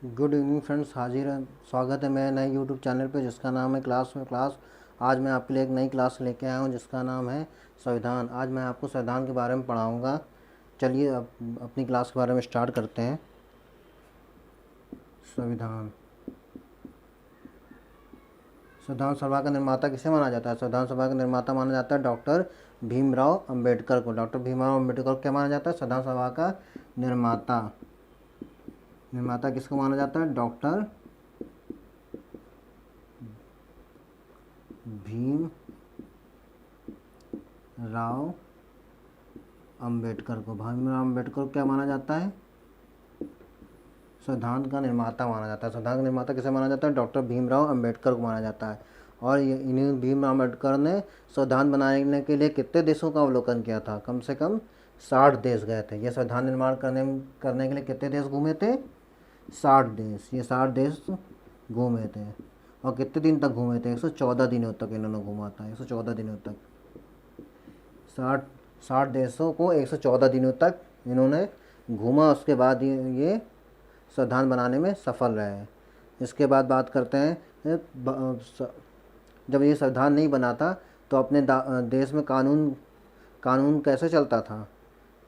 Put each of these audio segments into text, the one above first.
Good evening friends, हाजिर है। स्वागत है मेरे नए यूट्यूब चैनल पे जिसका नाम है क्लास में क्लास। आज मैं आपके लिए एक नई क्लास लेके आया हूँ जिसका नाम है संविधान। आज मैं आपको संविधान के बारे में पढ़ाऊँगा। चलिए अब अपनी क्लास के बारे में स्टार्ट करते हैं। संविधान संविधान सभा का निर्माता किसे माना जाता है? संविधान सभा का निर्माता माना जाता है डॉक्टर भीमराव अंबेडकर को। डॉक्टर भीमराव अंबेडकर को क्या माना जाता है? संविधान सभा का निर्माता। निर्माता किसको माना जाता है? डॉक्टर भीम राव अंबेडकर को। भीमराव अंबेडकर को क्या माना जाता है? संविधान का निर्माता माना जाता है। संविधान का निर्माता किसे माना जाता है? डॉक्टर भीमराव अंबेडकर को माना जाता है। और ये इन्हीं भीमराव अंबेडकर ने संविधान बनाने के लिए कितने देशों का अवलोकन किया था? कम से कम 60 देश गए थे। ये संविधान निर्माण करने के लिए कितने देश घूमे थे? 60 देश। ये 60 देश घूमे थे। और कितने दिन तक घूमे थे? 114 दिनों तक इन्होंने घूमा था। 114 दिनों तक 60 60 देशों को 114 दिनों तक इन्होंने घूमा। उसके बाद ये संविधान बनाने में सफल रहे। इसके बाद बात करते हैं, जब ये संविधान नहीं बना था तो अपने देश में कानून कैसे चलता था,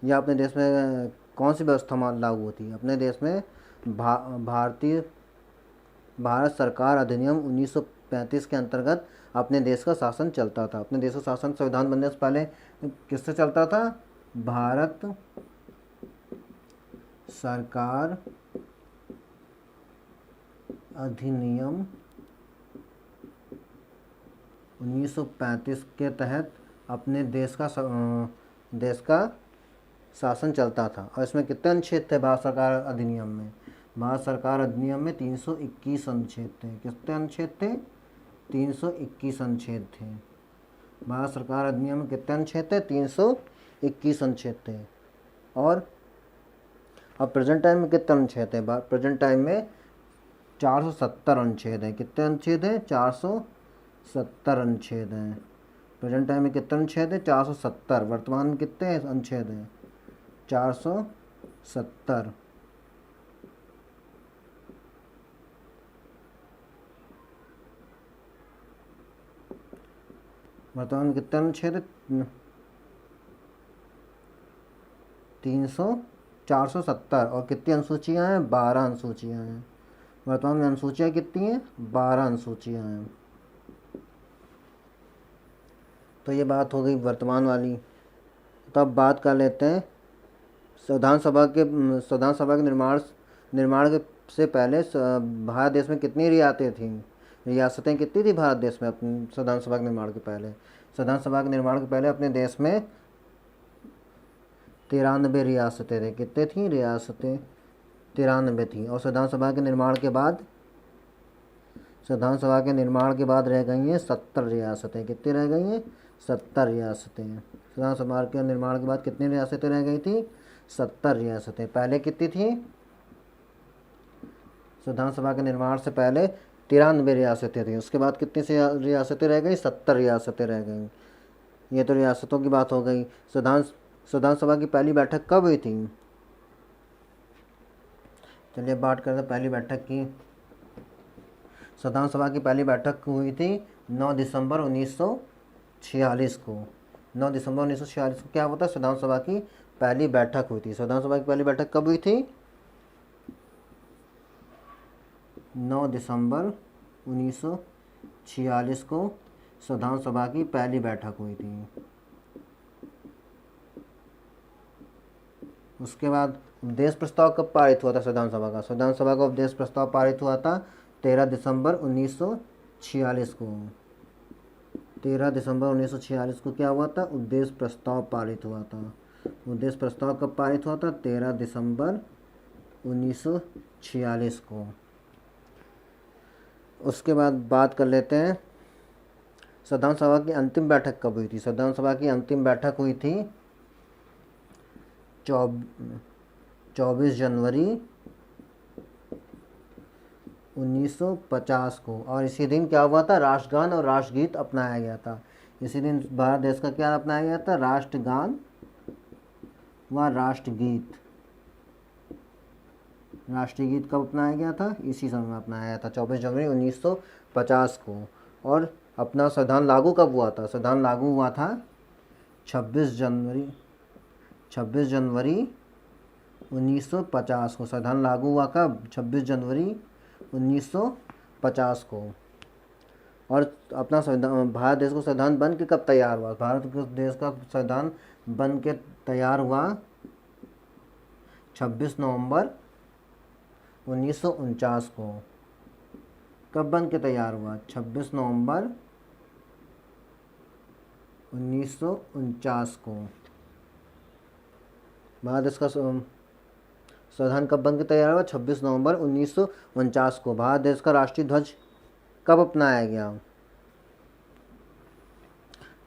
या अपने देश में कौन सी व्यवस्था लागू होती? अपने देश में भारत सरकार अधिनियम 1935 के अंतर्गत अपने देश का शासन चलता था। अपने देश का शासन संविधान बनने से पहले किससे चलता था? भारत सरकार अधिनियम 1935 के तहत अपने देश का शासन चलता था। और इसमें कितने अनुच्छेद थे भारत सरकार अधिनियम में? भारत सरकार अधिनियम में 321 अनुच्छेद थे। कितने अनुच्छेद थे? 321 अनुच्छेद थे। भारत सरकार अधिनियम में कितने अनुच्छेद थे? 321 अनुच्छेद थे। और अब प्रेजेंट टाइम में कितने अनुच्छेद है? प्रेजेंट टाइम में 470 अनुच्छेद हैं। कितने अनुच्छेद हैं? 470 अनुच्छेद हैं। प्रेजेंट टाइम में कितने अनुच्छेद हैं? 470। वर्तमान में कितने अनुच्छेद हैं? 470। वर्तमान में कितने अनुच्छेद है? 470। और कितनी अनुसूचियाँ हैं? 12 अनुसूचियाँ हैं। वर्तमान में अनुसूचियाँ कितनी हैं? 12 अनुसूचियाँ हैं। तो ये बात हो गई वर्तमान वाली। तो अब बात कर लेते हैं संविधान सभा के निर्माण से पहले भारत देश में कितनी रियासतें थीं? रियासतें कितनी थी भारत देश में अपने संविधान सभा के निर्माण के पहले? संविधान सभा के निर्माण के पहले अपने देश में 93 रियासतें थी। कितने थी रियासतें? 93 थी। और संविधान सभा के निर्माण के बाद रह गई हैं 70 रियासतें। कितनी रह गई हैं? 70 रियासतें। संविधान सभा के निर्माण के बाद कितनी रियासतें रह गई थी? 70 रियासतें। पहले कितनी थी? संविधान सभा के निर्माण से पहले 93 रियासतें थी। उसके बाद कितनी सी रियासतें रह गई? 70 रियासतें रह गई। ये तो रियासतों की बात हो गई। संविधान सभा की पहली बैठक कब हुई थी? चलिए बात करते हैं पहली बैठक की। संविधान सभा की पहली बैठक हुई थी 9 दिसंबर 1946 को। 9 दिसंबर 1946 को क्या होता है? संविधान सभा की पहली बैठक हुई थी। संविधान सभा की पहली बैठक कब हुई थी? 9 दिसंबर 1946 को संविधान सभा की पहली बैठक हुई थी। उसके बाद उपदेश प्रस्ताव कब पारित हुआ था संविधान सभा का? संविधान सभा का उपदेश प्रस्ताव पारित हुआ था 13 दिसंबर 1946 को। 13 दिसंबर 1946 को क्या हुआ था? उपदेश प्रस्ताव पारित हुआ था। उपदेश प्रस्ताव कब पारित हुआ था? 13 दिसंबर 1946 को। उसके बाद बात कर लेते हैं संविधान सभा की अंतिम बैठक कब हुई थी? संविधान सभा की अंतिम बैठक हुई थी 24 जनवरी 1950 को। और इसी दिन क्या हुआ था? राष्ट्रगान और राष्ट्रगीत अपनाया गया था। इसी दिन भारत देश का क्या अपनाया गया था? राष्ट्रगान व राष्ट्रगीत। राष्ट्रीय गीत कब अपनाया गया था? इसी समय में अपनाया गया था, 24 जनवरी 1950 को। और अपना संविधान लागू कब हुआ था? संविधान लागू हुआ था 26 जनवरी 1950 को। संविधान लागू हुआ कब? 26 जनवरी 1950 को। और अपना संविधान, भारत देश को संविधान बन के कब तैयार हुआ? भारत देश का संविधान बन के तैयार हुआ 26 नवंबर 1949 को। कब बन के तैयार हुआ? 26 नवंबर 1949 को। भारत देश का संविधान कब बन के तैयार हुआ? 26 नवंबर 1949 को। भारत देश का राष्ट्रीय ध्वज कब अपनाया गया?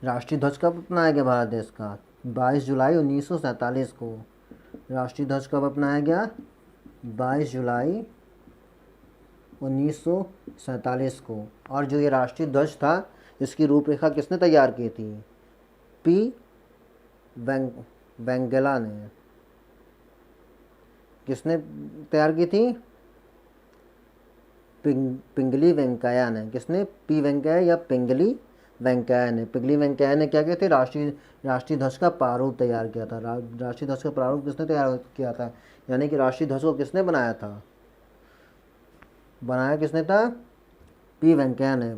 राष्ट्रीय ध्वज कब अपनाया गया भारत देश का? 22 जुलाई 1947 को। राष्ट्रीय ध्वज कब अपनाया गया? 22 जुलाई 1947 को। और जो ये राष्ट्रीय ध्वज था, इसकी रूपरेखा किसने तैयार की थी? पी वेंगेला ने। किसने तैयार की थी? पिंगली वेंकैया ने। किसने? पी वेंकैया या पिंगली वेंकैया ने। पिंगली वेंकैया ने क्या किया था? राष्ट्रीय ध्वज का प्रारूप तैयार किया था। राष्ट्रीय ध्वज का प्रारूप किसने तैयार किया था? यानी कि राष्ट्रीय ध्वज को किसने बनाया था? बनाया किसने था? पी वेंकैया ने।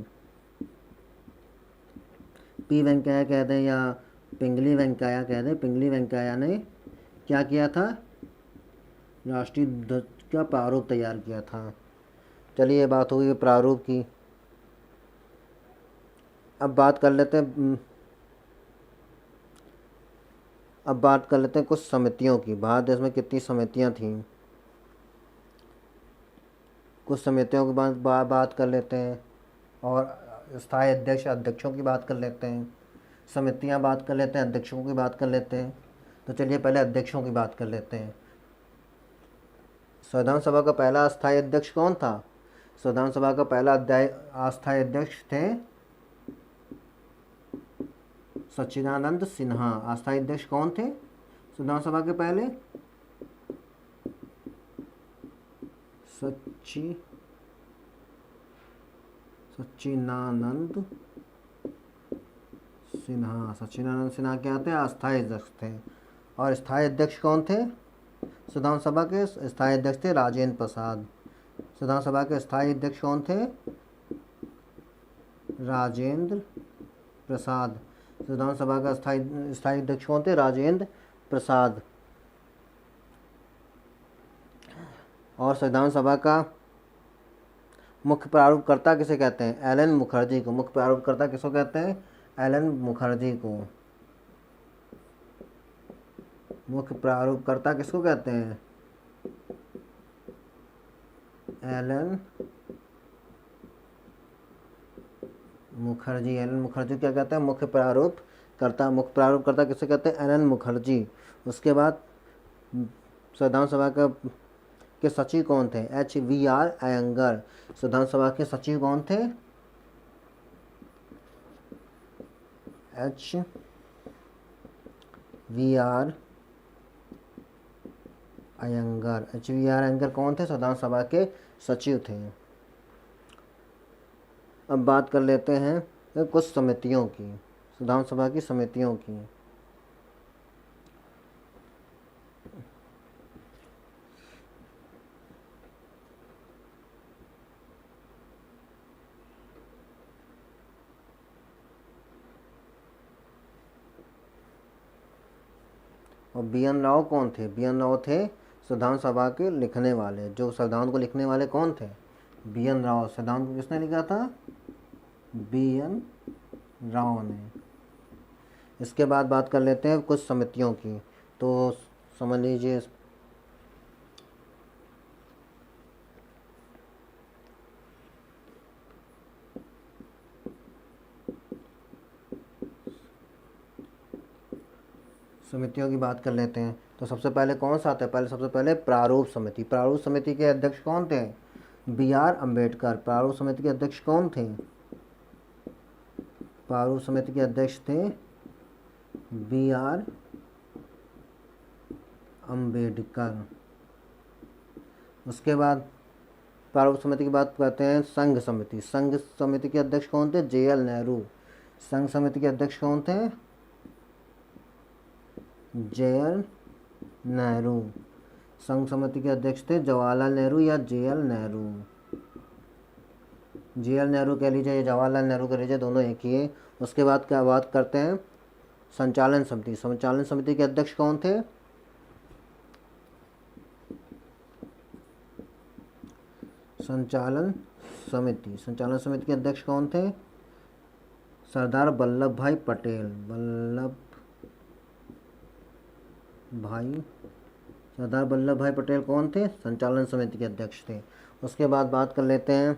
पी वेंकैया कह दें या पिंगली वेंकैया कह दें, पिंगली वेंकैया ने क्या किया था? राष्ट्रीय ध्वज का प्रारूप तैयार किया था। चलिए, बात हो गई प्रारूप की। अब बात कर लेते हैं कुछ समितियों की। भारत देश में कितनी समितियां थीं? कुछ समितियों की बात कर लेते हैं, और स्थायी अध्यक्षों की बात कर लेते हैं। समितियां बात कर लेते हैं, अध्यक्षों की बात कर लेते हैं। तो चलिए पहले अध्यक्षों की बात कर लेते हैं। संविधान सभा का पहला अस्थायी अध्यक्ष कौन था? संविधान सभा का पहला अस्थायी अध्यक्ष थे सच्चिदानंद सिन्हा। अस्थायी अध्यक्ष कौन थे संविधान सभा के पहले? सच्चिदानंद सिन्हा। सच्चिदानंद सिन्हा क्या थे? अस्थायी अध्यक्ष थे। और स्थायी अध्यक्ष कौन थे संविधान सभा के? स्थायी अध्यक्ष थे राजेंद्र प्रसाद। संविधान सभा के स्थायी अध्यक्ष कौन थे? राजेंद्र प्रसाद। संविधान सभा का स्थायी अध्यक्ष कौन थे? राजेंद्र प्रसाद। और संविधान सभा का मुख्य प्रारूपकर्ता किसे कहते हैं? एल एन मुखर्जी को। मुख्य प्रारूपकर्ता किसको कहते हैं? एल एन मुखर्जी को। मुख्य प्रारूपकर्ता किसको कहते हैं? L N Mukherjee. L N Mukherjee क्या कहते हैं? मुख्य प्रारूपकर्ता। मुख्य प्रारूपकर्ता किसे कहते हैं? L N Mukherjee. उसके बाद संविधान सभा के सचिव कौन थे? HVR अयंगर। संविधान सभा के सचिव कौन थे? HVR अयंगर। HVR अयंगर कौन थे? संविधान सभा के सचिव थे। अब बात कर लेते हैं कुछ समितियों की, संविधान सभा की समितियों की। और BN राव कौन थे? BN राव थे संविधान सभा के लिखने वाले। जो संविधान को लिखने वाले कौन थे? BN राव। संविधान को किसने लिखा था? BN राव ने। इसके बाद बात कर लेते हैं कुछ समितियों की। तो समझ लीजिए, समितियों की बात कर लेते हैं। तो सबसे पहले कौन सा आता है? सबसे पहले प्रारूप समिति। प्रारूप समिति के अध्यक्ष कौन थे? BR अम्बेडकर। प्रारूप समिति के अध्यक्ष कौन थे? प्रारूप समिति के अध्यक्ष थे BR अम्बेडकर। उसके बाद प्रारूप समिति की बात करते हैं। संघ समिति, संघ समिति के अध्यक्ष कौन थे? JL नेहरू। संघ समिति के अध्यक्ष कौन थे? JL नेहरू। संघ समिति के अध्यक्ष थे जवाहरलाल नेहरू या JL नेहरू। JL नेहरू कह लीजिए या जवाहरलाल नेहरू कह लीजिए, दोनों एक ही है। उसके बाद क्या बात करते हैं? संचालन समिति। संचालन समिति के अध्यक्ष कौन थे? संचालन समिति, संचालन समिति के अध्यक्ष कौन थे? सरदार वल्लभ भाई पटेल। सरदार वल्लभ भाई पटेल कौन थे? संचालन समिति के अध्यक्ष थे। उसके बाद बात कर लेते हैं,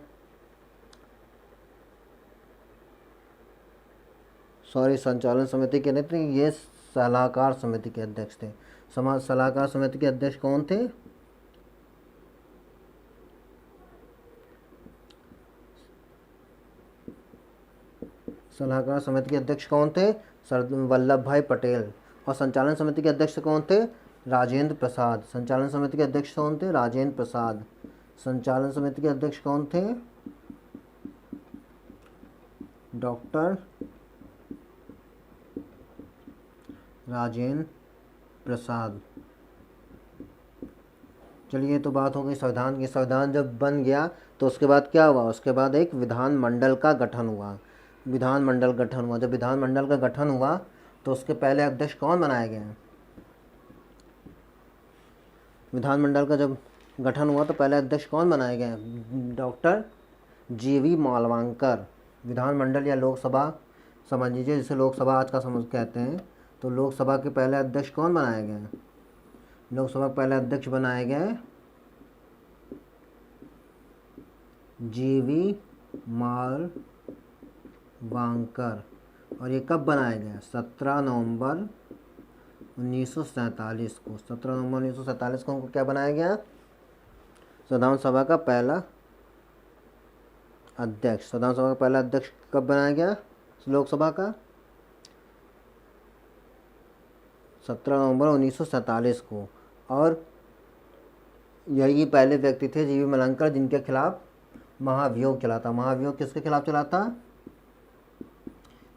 संचालन समिति के नेता, ये सलाहकार समिति के अध्यक्ष थे। समाज सलाहकार समिति के अध्यक्ष कौन थे? सलाहकार समिति के अध्यक्ष कौन थे? सरदार वल्लभ भाई पटेल। और संचालन समिति के अध्यक्ष कौन थे? राजेंद्र प्रसाद। संचालन समिति के अध्यक्ष कौन थे? राजेंद्र प्रसाद। संचालन समिति के अध्यक्ष कौन थे? डॉक्टर राजेंद्र प्रसाद। चलिए, तो बात हो गई संविधान की। संविधान जब बन गया तो उसके बाद क्या हुआ? उसके बाद एक विधानमंडल का गठन हुआ। विधानमंडल गठन हुआ। जब विधानमंडल का गठन हुआ तो उसके पहले अध्यक्ष कौन बनाए गए? विधानमंडल का जब गठन हुआ तो पहले अध्यक्ष कौन बनाए गए? Doctor GV मालवांकर। विधानमंडल या लोकसभा समझ लीजिए, जिसे लोकसभा आज का समझ कहते हैं, तो लोकसभा के पहले अध्यक्ष कौन बनाए गए? लोकसभा के पहले अध्यक्ष बनाए गए GV मालवांकर। और ये कब बनाया गया? 17 नवंबर 1947 को। 17 नवंबर 1947 को उनको क्या बनाया गया? संविधान सभा का पहला अध्यक्ष। संविधान सभा का पहला अध्यक्ष कब बनाया गया लोकसभा का? 17 नवंबर 1947 को। और यही पहले व्यक्ति थे GV मालवांकर जिनके खिलाफ महाभियोग चला था। महाभियोग किसके खिलाफ चला था?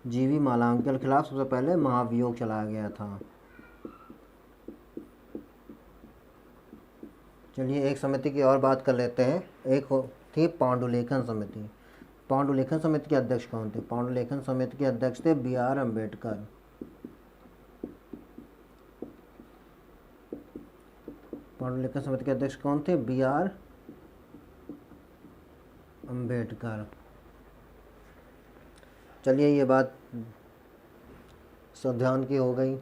GV मालवांकर के खिलाफ सबसे पहले महाभियोग चलाया गया था। चलिए, एक समिति की और बात कर लेते हैं। एक थी पांडुलेखन समिति। पांडुलेखन समिति के अध्यक्ष कौन थे? पांडुलेखन समिति के अध्यक्ष थे BR अम्बेडकर। पांडुलेखन समिति के अध्यक्ष कौन थे? BR अम्बेडकर। चलिए, ये बात संविधान की हो गई।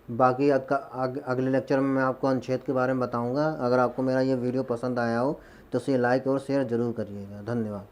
बाकी अगले लेक्चर में मैं आपको अनुच्छेद के बारे में बताऊंगा। अगर आपको मेरा ये वीडियो पसंद आया हो तो इसे लाइक और शेयर ज़रूर करिएगा। धन्यवाद।